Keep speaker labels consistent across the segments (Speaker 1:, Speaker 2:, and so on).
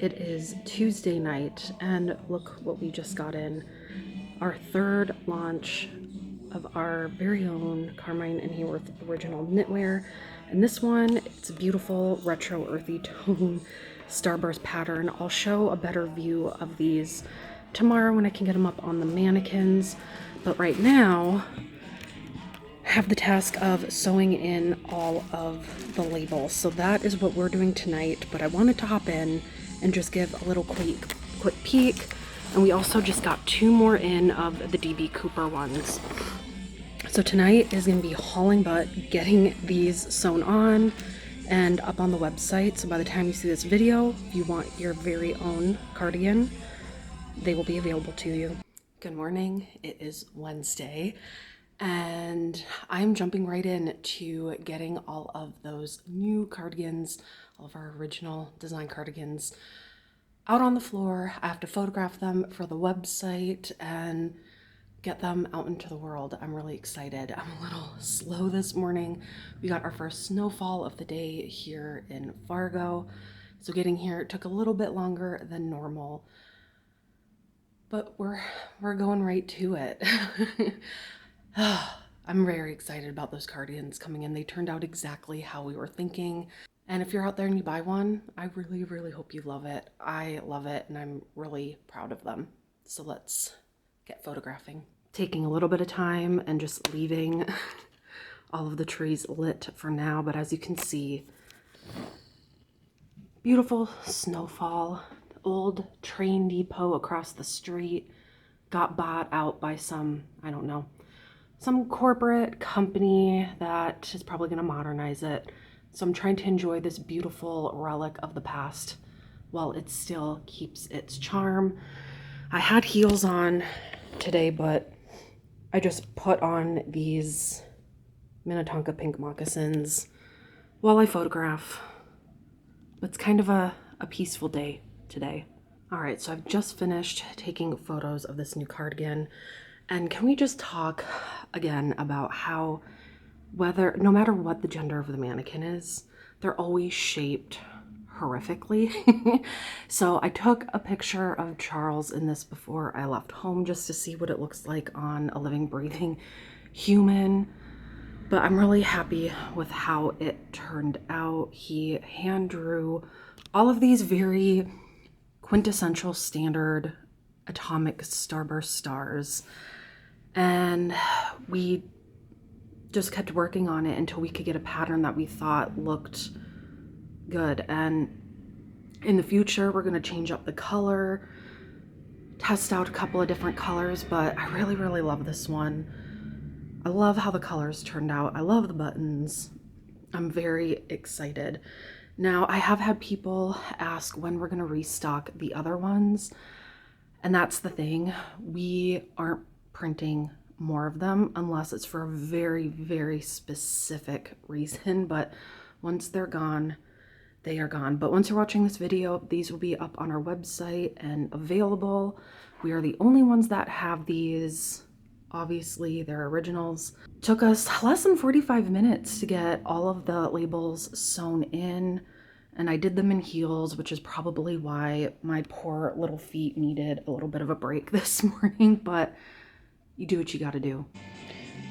Speaker 1: It is Tuesday night, and look what we just got in. Our third launch of our very own Carmine and Hayworth original knitwear. And this one, it's a beautiful retro earthy tone starburst pattern. I'll show a better view of these tomorrow when I can get them up on the mannequins. But right now, I have the task of sewing in all of the labels. So that is what we're doing tonight, but I wanted to hop in and just give a little quick peek. And we also just got 2 more in of the DB Cooper ones. So tonight is going to be hauling butt, getting these sewn on and up on the website. So by the time you see this video, if you want your very own cardigan, they will be available to you. Good morning. It is Wednesday, and I'm jumping right in to getting all of those new cardigans, all of our original design cardigans, out on the floor. I have to photograph them for the website and get them out into the world. I'm really excited. I'm a little slow this morning. We got our first snowfall of the day here in Fargo, so getting here took a little bit longer than normal, but we're going right to it. I'm very excited about those cardigans coming in. They turned out exactly how we were thinking. And if you're out there and you buy one, I really, really hope you love it. I love it, and I'm really proud of them. So let's get photographing. Taking a little bit of time and just leaving all of the trees lit for now. But as you can see, beautiful snowfall. Old train depot across the street got bought out by some, I don't know, some corporate company that is probably going to modernize it. So I'm trying to enjoy this beautiful relic of the past while it still keeps its charm. I had heels on today, but I just put on these Minnetonka pink moccasins while I photograph. It's kind of a peaceful day today. All right, so I've just finished taking photos of this new cardigan. And can we just talk again about how no matter what the gender of the mannequin is, they're always shaped horrifically. So I took a picture of Charles in this before I left home just to see what it looks like on a living, breathing human. But I'm really happy with how it turned out. He hand drew all of these very quintessential standard atomic starburst stars. And we just kept working on it until we could get a pattern that we thought looked good. And in the future, we're going to change up the color, test out a couple of different colors, but I really, really love this one. I love how the colors turned out. I love the buttons. I'm very excited. Now, I have had people ask when we're going to restock the other ones, and that's the thing. We aren't printing more of them unless it's for a very, very specific reason, but once they're gone, they are gone. But once you're watching this video, these will be up on our website and available. We are the only ones that have these. Obviously, they're originals. Took us less than 45 minutes to get all of the labels sewn in, and I did them in heels, which is probably why my poor little feet needed a little bit of a break this morning, but you do what you gotta do.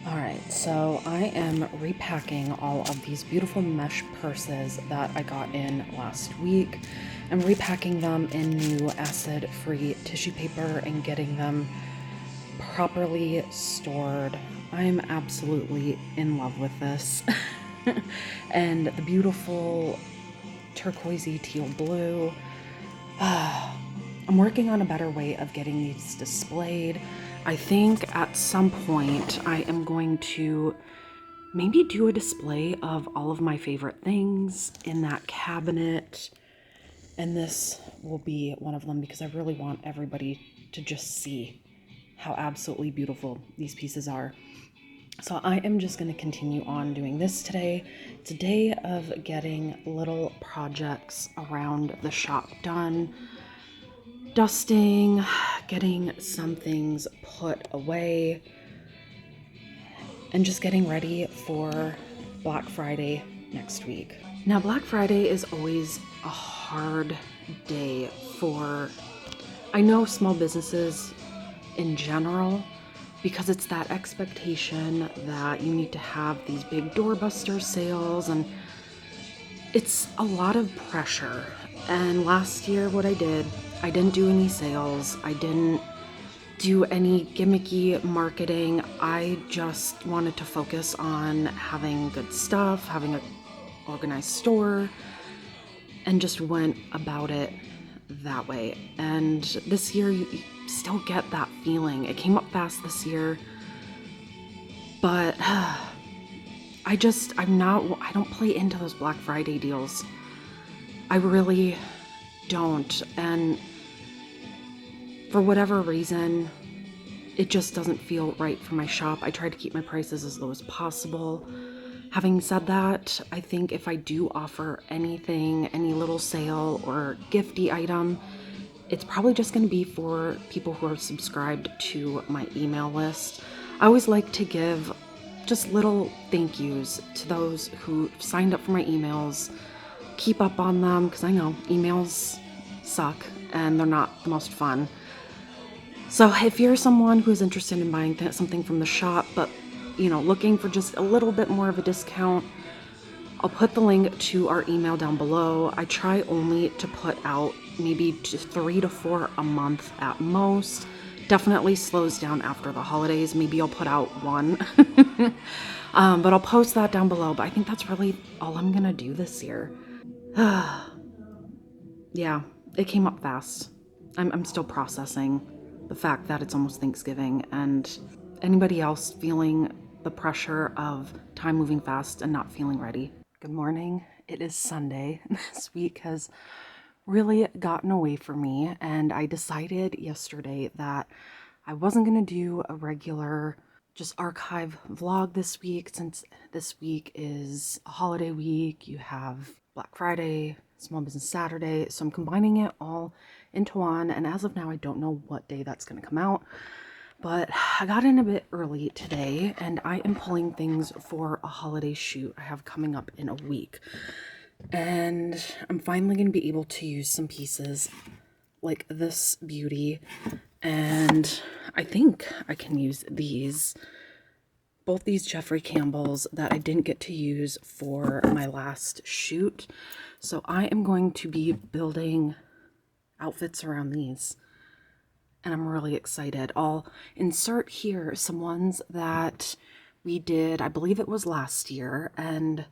Speaker 1: All right, so I am repacking all of these beautiful mesh purses that I got in last week. I'm repacking them in new acid-free tissue paper and getting them properly stored. I'm absolutely in love with this. And the beautiful turquoisey teal blue. I'm working on a better way of getting these displayed. I think at some point I am going to maybe do a display of all of my favorite things in that cabinet, and this will be one of them because I really want everybody to just see how absolutely beautiful these pieces are. So I am just going to continue on doing this today. It's a day of getting little projects around the shop done. Dusting, getting some things put away, and just getting ready for Black Friday next week. Now, Black Friday is always a hard day for, I know, small businesses in general, because it's that expectation that you need to have these big doorbuster sales, and it's a lot of pressure. And last year, what I didn't do any sales. I didn't do any gimmicky marketing. I just wanted to focus on having good stuff, having an organized store, and just went about it that way. And this year, you still get that feeling. It came up fast this year, but I don't play into those Black Friday deals. I really don't. And for whatever reason, it just doesn't feel right for my shop. I try to keep my prices as low as possible. Having said that, I think if I do offer anything, any little sale or gifty item, it's probably just going to be for people who are subscribed to my email list. I always like to give just little thank yous to those who signed up for my emails, keep up on them, because I know emails suck and they're not the most fun. So if you're someone who is interested in buying something from the shop, but looking for just a little bit more of a discount, I'll put the link to our email down below. I try only to put out maybe 3 to 4 a month at most. Definitely slows down after the holidays. Maybe I'll put out 1. But I'll post that down below. But I think that's really all I'm gonna do this year. Yeah, it came up fast. I'm still processing the fact that it's almost Thanksgiving, and anybody else feeling the pressure of time moving fast and not feeling ready. Good morning. It is Sunday. This week has really gotten away from me, and I decided yesterday that I wasn't going to do a regular just archive vlog this week, since this week is a holiday week. You have Black Friday, Small Business Saturday, so I'm combining it all into one, and as of now I don't know what day that's going to come out. But I got in a bit early today, and I am pulling things for a holiday shoot I have coming up in a week. And I'm finally going to be able to use some pieces like this beauty, and I think I can use these. Both these Jeffrey Campbells that I didn't get to use for my last shoot. So I am going to be building outfits around these, and I'm really excited. I'll insert here some ones that we did, I believe it was last year, and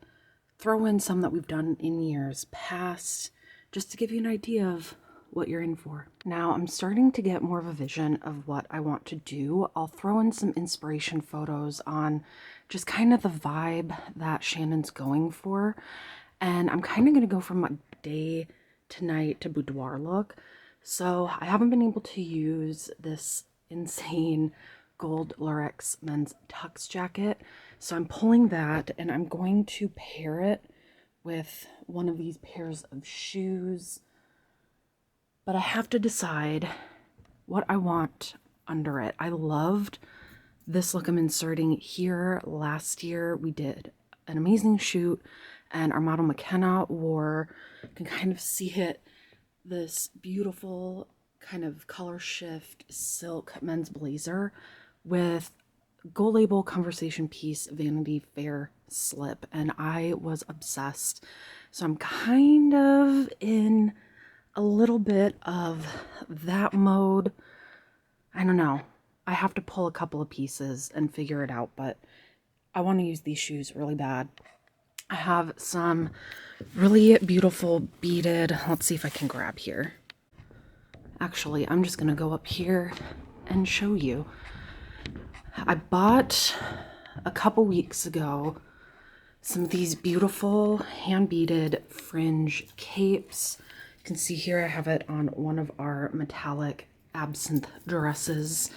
Speaker 1: throw in some that we've done in years past, just to give you an idea of what you're in for. Now I'm starting to get more of a vision of what I want to do. I'll throw in some inspiration photos on just kind of the vibe that Shannon's going for. And I'm kind of going to go from a day to night to boudoir look. So I haven't been able to use this insane gold Lurex men's tux jacket. So I'm pulling that, and I'm going to pair it with one of these pairs of shoes. But I have to decide what I want under it. I loved this look I'm inserting here. Last year we did an amazing shoot, and our model McKenna wore, you can kind of see it, this beautiful kind of color shift silk men's blazer with Gold Label Conversation Piece Vanity Fair slip, and I was obsessed. So I'm kind of in a little bit of that mode. I don't know. I have to pull a couple of pieces and figure it out, but I want to use these shoes really bad. I have some really beautiful beaded, let's see if I can grab here. Actually, I'm just going to go up here and show you. I bought a couple weeks ago some of these beautiful hand beaded fringe capes. You can see here I have it on one of our metallic absinthe dresses,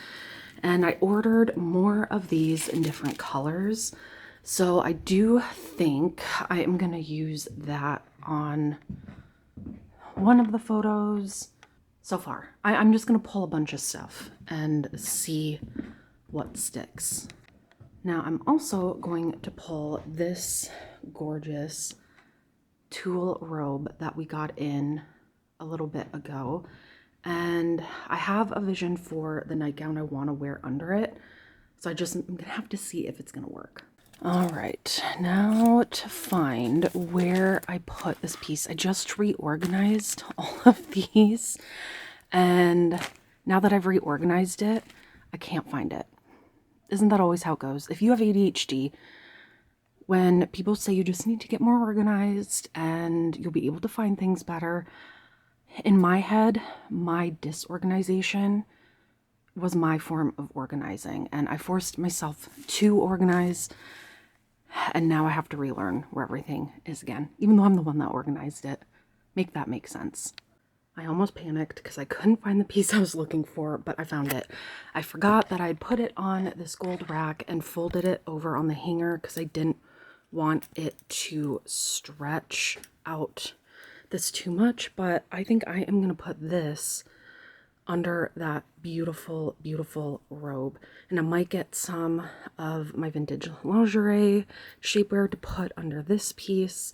Speaker 1: and I ordered more of these in different colors. So I do think I am going to use that on one of the photos. So far, I'm just going to pull a bunch of stuff and see what sticks. Now I'm also going to pull this gorgeous tulle robe that we got in a little bit ago, and I have a vision for the nightgown I want to wear under it. So I'm gonna have to see if it's gonna work. All right, now to find where I put this piece. I just reorganized all of these, and now that I've reorganized it, I can't find it. Isn't that always how it goes? If you have ADHD, when people say you just need to get more organized and you'll be able to find things better, in my head, my disorganization was my form of organizing, and I forced myself to organize, and now I have to relearn where everything is again, even though I'm the one that organized it. Make that make sense. I almost panicked because I couldn't find the piece I was looking for, but I found it. I forgot that I'd put it on this gold rack and folded it over on the hanger because I didn't want it to stretch out this too much, but I think I am going to put this under that beautiful, beautiful robe. And I might get some of my vintage lingerie shapewear to put under this piece.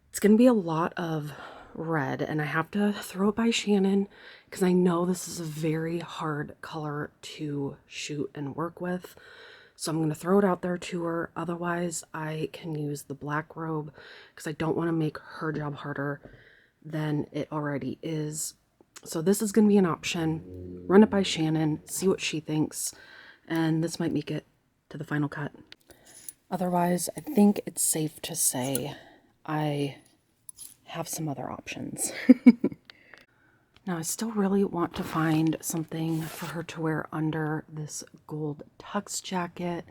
Speaker 1: It's going to be a lot of red, and I have to throw it by Shannon because I know this is a very hard color to shoot and work with. So I'm going to throw it out there to her. Otherwise, I can use the black robe because I don't want to make her job harder than it already is. So this is going to be an option. Run it by Shannon, see what she thinks, and this might make it to the final cut. Otherwise, I think it's safe to say I have some other options. Now, I still really want to find something for her to wear under this gold tux jacket.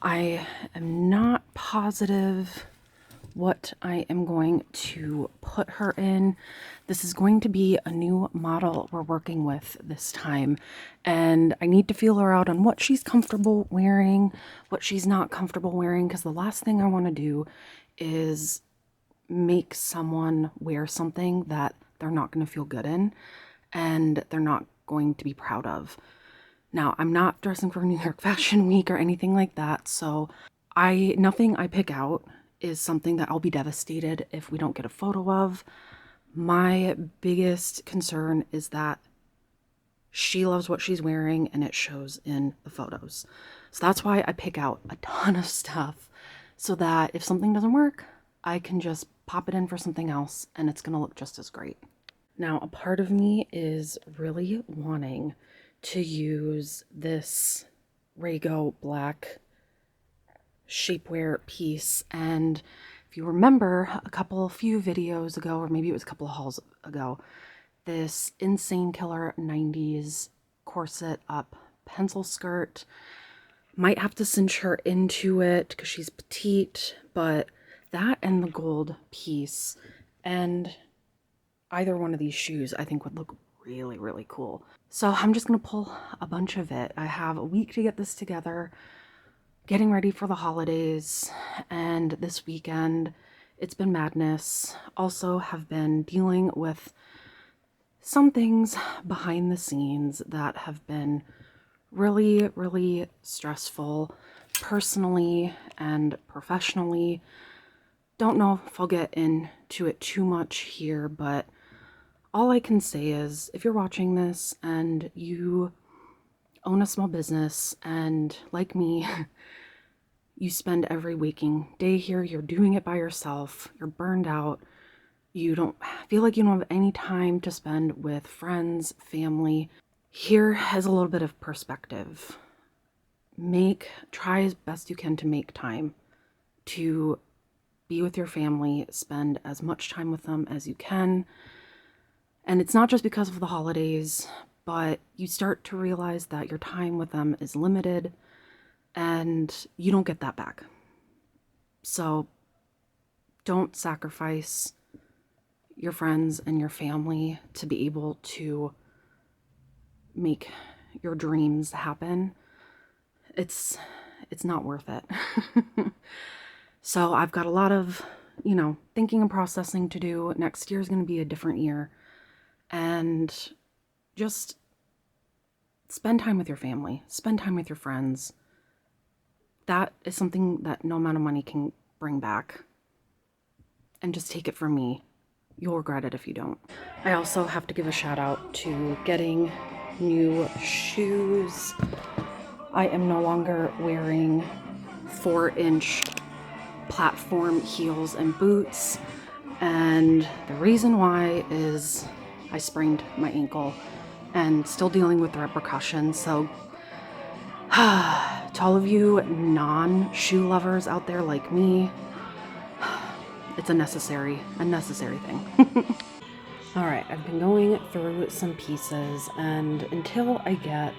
Speaker 1: I am not positive what I am going to put her in. This is going to be a new model we're working with this time, and I need to feel her out on what she's comfortable wearing, what she's not comfortable wearing, because the last thing I want to do is make someone wear something that they're not going to feel good in and they're not going to be proud of. Now, I'm not dressing for New York Fashion Week or anything like that, so nothing I pick out is something that I'll be devastated if we don't get a photo of. My biggest concern is that she loves what she's wearing and it shows in the photos. So that's why I pick out a ton of stuff, so that if something doesn't work, I can just pop it in for something else and it's gonna look just as great. Now, a part of me is really wanting to use this Rago black shapewear piece, and if you remember a few videos ago, or maybe it was a couple of hauls ago, this insane killer 90s corset up pencil skirt. Might have to cinch her into it because she's petite, but that and the gold piece and either one of these shoes I think would look really, really cool. So I'm just gonna pull a bunch of it. I have a week to get this together, getting ready for the holidays, and this weekend it's been madness. Also have been dealing with some things behind the scenes that have been really, really stressful, personally and professionally. Don't know if I'll get into it too much here, but all I can say is if you're watching this and you own a small business and, like me, you spend every waking day here, you're doing it by yourself, you're burned out, you don't feel like you don't have any time to spend with friends, family, here is a little bit of perspective. Try as best you can to make time to be with your family, spend as much time with them as you can. And it's not just because of the holidays, but you start to realize that your time with them is limited and you don't get that back. So don't sacrifice your friends and your family to be able to make your dreams happen. It's not worth it. So I've got a lot of, thinking and processing to do. Next year is going to be a different year. And just spend time with your family, spend time with your friends. That is something that no amount of money can bring back. And just take it from me. You'll regret it if you don't. I also have to give a shout out to getting new shoes. I am no longer wearing 4-inch platform heels and boots, and the reason why is I sprained my ankle and still dealing with the repercussions. So to all of you non-shoe lovers out there like me, it's a necessary thing. All right, I've been going through some pieces, and until I get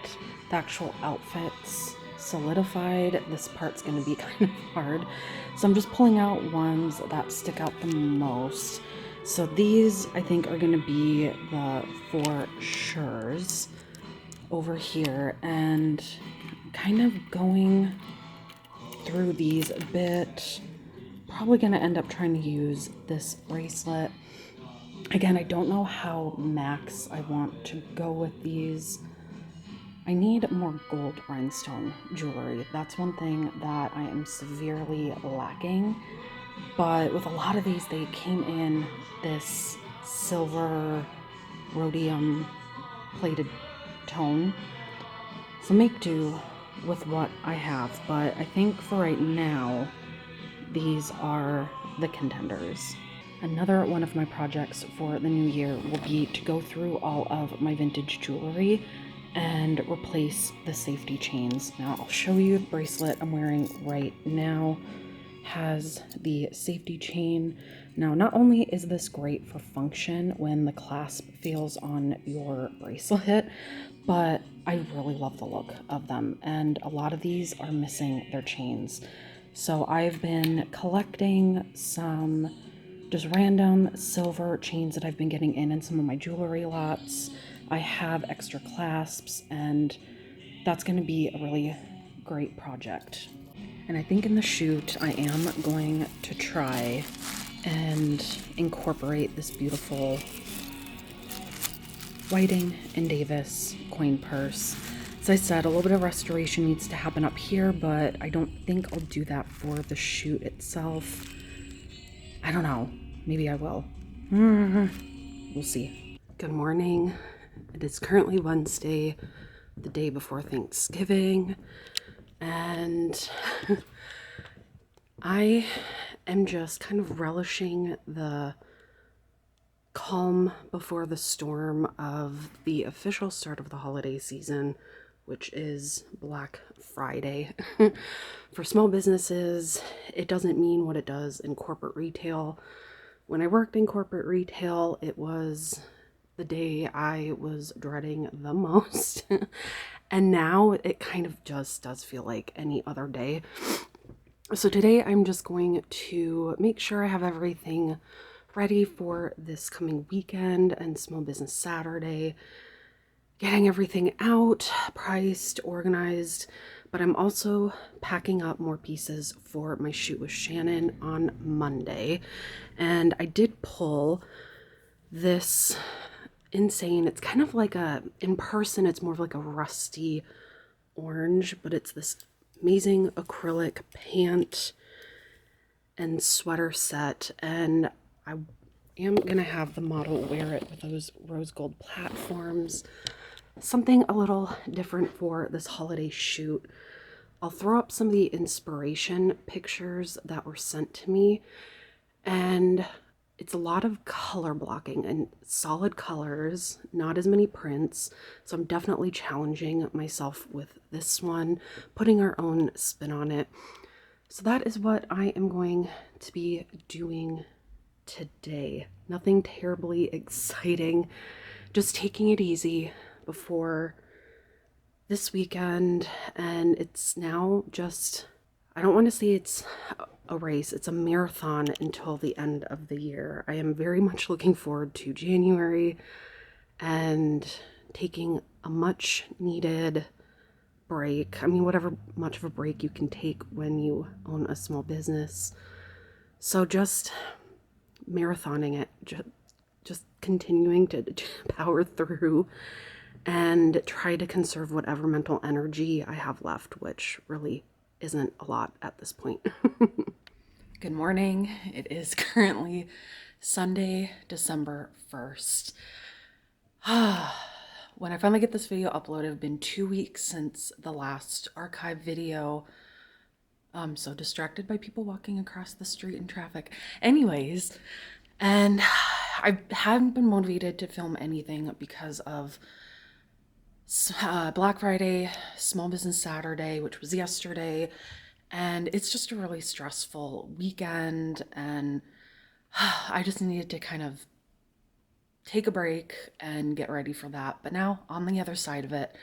Speaker 1: the actual outfits solidified, this part's going to be kind of hard. So I'm just pulling out ones that stick out the most. So these, I think, are going to be the for sure's over here, and kind of going through these a bit. Probably going to end up trying to use this bracelet. Again, I don't know how max I want to go with these. I need more gold rhinestone jewelry. That's one thing that I am severely lacking. But with a lot of these, they came in this silver rhodium plated tone. So make do with what I have. But I think for right now, these are the contenders. Another one of my projects for the new year will be to go through all of my vintage jewelry and replace the safety chains. Now I'll show you the bracelet I'm wearing right now. Has the safety chain. Now not only is this great for function when the clasp feels on your bracelet, but I really love the look of them, and a lot of these are missing their chains. So I've been collecting some just random silver chains that I've been getting in some of my jewelry lots. I have extra clasps, and that's going to be a really great project. And I think in the shoot, I am going to try and incorporate this beautiful Whiting and Davis coin purse. As I said, a little bit of restoration needs to happen up here, but I don't think I'll do that for the shoot itself. I don't know. Maybe I will. We'll see. Good morning. It is currently Wednesday, the day before Thanksgiving, and I am just kind of relishing the calm before the storm of the official start of the holiday season, which is Black Friday. For small businesses, it doesn't mean what it does in corporate retail. When I worked in corporate retail, it was the day I was dreading the most. And now it kind of just does feel like any other day. So today I'm just going to make sure I have everything ready for this coming weekend and Small Business Saturday. Getting everything out, priced, organized, but I'm also packing up more pieces for my shoot with Shannon on Monday. And I did pull this insane, it's kind of like in person, it's more of like a rusty orange, but it's this amazing acrylic pant and sweater set, and I am gonna have the model wear it with those rose gold platforms. Something a little different for this holiday shoot. I'll throw up some of the inspiration pictures that were sent to me, and it's a lot of color blocking and solid colors, not as many prints. So I'm definitely challenging myself with this one, putting our own spin on it. So that is what I am going to be doing today. Nothing terribly exciting, just taking it easy before this weekend. And it's now just, I don't want to say it's a race, it's a marathon until the end of the year. I am very much looking forward to January and taking a much needed break. I mean, whatever much of a break you can take when you own a small business. So just marathoning it, just continuing to power through and try to conserve whatever mental energy I have left, which really isn't a lot at this point. Good morning. It is currently Sunday, December 1st. When I finally get this video uploaded, it's been 2 weeks since the last archive video. I'm so distracted by people walking across the street in traffic. Anyways, and I haven't been motivated to film anything because of Black Friday, Small Business Saturday, which was yesterday, and it's just a really stressful weekend, and I just needed to kind of take a break and get ready for that. But now, on the other side of it,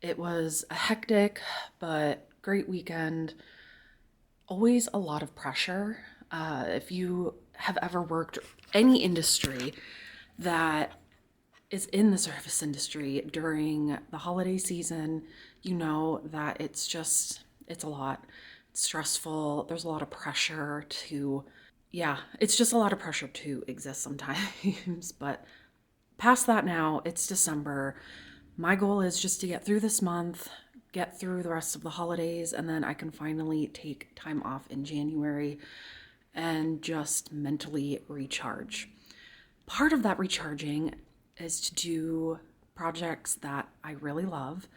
Speaker 1: it was a hectic but great weekend. Always a lot of pressure. If you have ever worked any industry that is in the service industry during the holiday season, you know that it's a lot. It's stressful. There's a lot of pressure to, it's just a lot of pressure to exist sometimes. But past that now, it's December. My goal is just to get through this month, get through the rest of the holidays, and then I can finally take time off in January and just mentally recharge. Part of that recharging is to do projects that I really love.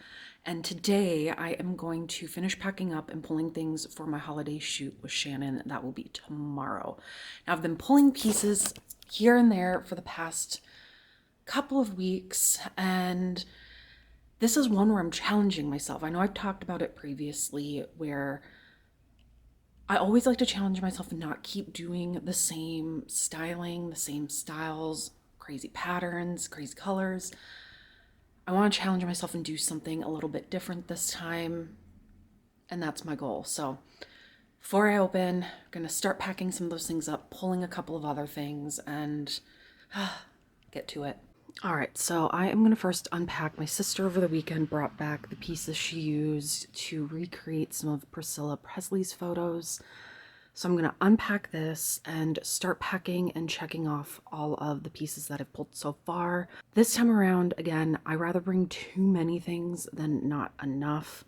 Speaker 1: And today I am going to finish packing up and pulling things for my holiday shoot with Shannon. That will be tomorrow. Now, I've been pulling pieces here and there for the past couple of weeks, and this is one where I'm challenging myself. I know I've talked about it previously, where I always like to challenge myself and not keep doing the same styling, the same styles, crazy patterns, crazy colors. I want to challenge myself and do something a little bit different this time, and that's my goal. So before I open, I'm going to start packing some of those things up, pulling a couple of other things, and get to it. All right, so I am going to first unpack. My sister over the weekend brought back the pieces she used to recreate some of Priscilla Presley's photos. So I'm going to unpack this and start packing and checking off all of the pieces that I've pulled so far. This time around, again, I rather bring too many things than not enough.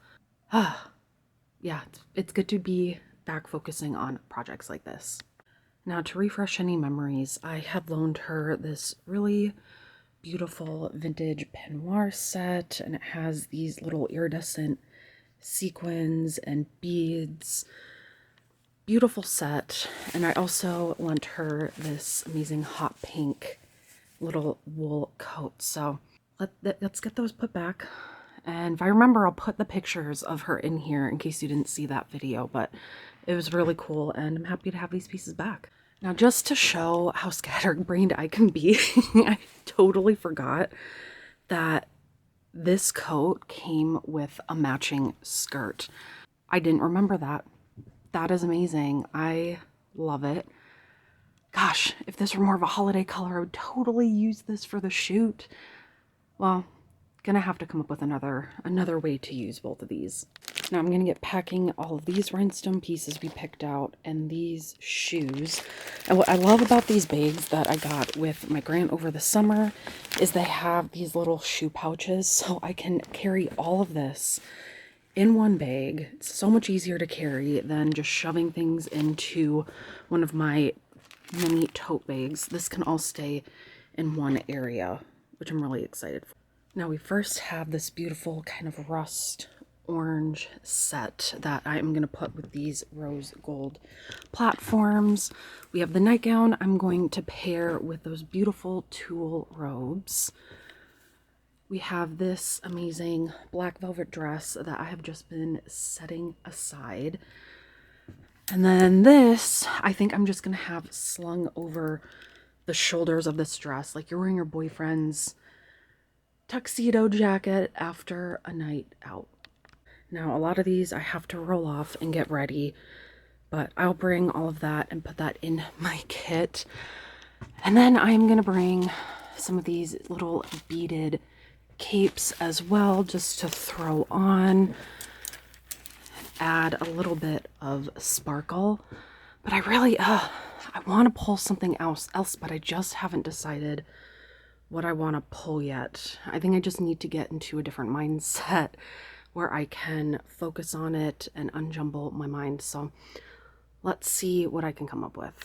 Speaker 1: Yeah, it's good to be back focusing on projects like this. Now, to refresh any memories, I had loaned her this really beautiful vintage peignoir set, and it has these little iridescent sequins and beads. Beautiful set. And I also lent her this amazing hot pink little wool coat. So let's get those put back. And if I remember, I'll put the pictures of her in here in case you didn't see that video, but it was really cool, and I'm happy to have these pieces back. Now, just to show how scatterbrained I can be, I totally forgot that this coat came with a matching skirt. I didn't remember that. That is amazing. I love it. Gosh, if this were more of a holiday color, I would totally use this for the shoot. Well, gonna have to come up with another way to use both of these. Now I'm gonna get packing all of these rhinestone pieces we picked out and these shoes. And what I love about these bags that I got with my grant over the summer is they have these little shoe pouches, so I can carry all of this in one bag. It's so much easier to carry than just shoving things into one of my mini tote bags. This can all stay in one area, which I'm really excited for. Now we first have this beautiful kind of rust orange set that I'm going to put with these rose gold platforms. We have the nightgown I'm going to pair with those beautiful tulle robes. We have this amazing black velvet dress that I have just been setting aside. And then this, I think I'm just going to have slung over the shoulders of this dress, like you're wearing your boyfriend's tuxedo jacket after a night out. Now, a lot of these I have to roll off and get ready, but I'll bring all of that and put that in my kit. And then I'm going to bring some of these little beaded capes as well, just to throw on, add a little bit of sparkle. But I really, I want to pull something else, but I just haven't decided what I want to pull yet. I think I just need to get into a different mindset where I can focus on it and unjumble my mind. So let's see what I can come up with.